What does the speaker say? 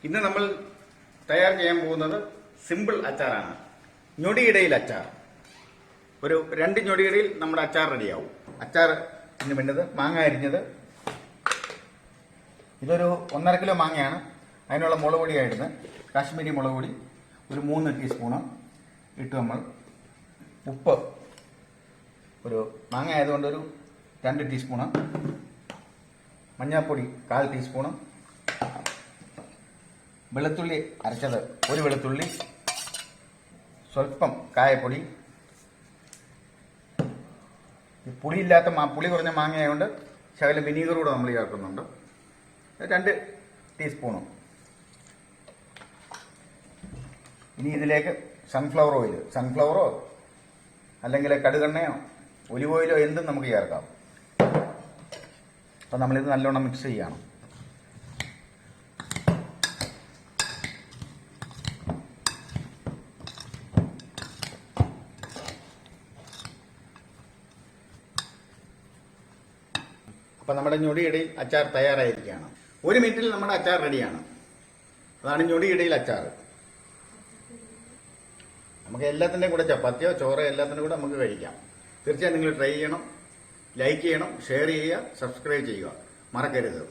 ഇന്ന് നമ്മൾ തയ്യാർ ചെയ്യാൻ പോകുന്നത് സിമ്പിൾ അച്ചാറാണ്. ഞൊടിയിടയിൽ അച്ചാർ. ഒരു 2 ഞൊടിയിടയിൽ നമ്മുടെ അച്ചാർ റെഡിയാവും. അച്ചാറിന് വേണ്ടത് മാങ്ങ അരിഞ്ഞത്, ഇതൊരു 1.5 കിലോ മാങ്ങയാണ്. അതിനുള്ള മുളക് പൊടിയായിരുന്നു കാശ്മീരി മുളക് പൊടി ഒരു 3 ടീസ്പൂണ് ഇട്ട് നമ്മൾ, ഉപ്പ് ഒരു മാങ്ങ ആയതുകൊണ്ട് ഒരു 2 ടീസ്പൂണ്, മഞ്ഞൾപ്പൊടി 1/4 ടീസ്പൂണ്, വെളുത്തുള്ളി അരച്ചത് 1 വെളുത്തുള്ളി, സ്വല്പം കായപ്പൊടി, പുളിയില്ലാത്ത പുളി കുറഞ്ഞ മാങ്ങയായതുകൊണ്ട് ശകലം വിനീഗർ കൂടെ നമ്മൾ ചേർക്കുന്നുണ്ട്, 2 ടീസ്പൂണും. ഇനി ഇതിലേക്ക് സൺഫ്ലവർ ഓയിൽ, സൺഫ്ലവറോ അല്ലെങ്കിൽ കടുകെണ്ണയോ ഒലിവ് ഓയിലോ എന്തും നമുക്ക് ചേർക്കാം. അപ്പം നമ്മളിത് നല്ലോണം മിക്സ് ചെയ്യണം. അപ്പം നമ്മുടെ ഞൊടിയിടയിൽ അച്ചാർ തയ്യാറായിരിക്കുകയാണ്. 1 മിനിറ്റിൽ നമ്മുടെ അച്ചാർ റെഡിയാണ്. അതാണ് ഞൊടിയിടയിൽ അച്ചാർ. നമുക്ക് എല്ലാത്തിൻ്റെയും കൂടെ ചപ്പാത്തിയോ ചോറോ എല്ലാത്തിനും കൂടെ നമുക്ക് കഴിക്കാം. തീർച്ചയായും നിങ്ങൾ ട്രൈ ചെയ്യണം, ലൈക്ക് ചെയ്യണം, ഷെയർ ചെയ്യുക, സബ്സ്ക്രൈബ് ചെയ്യുക മറക്കരുത്.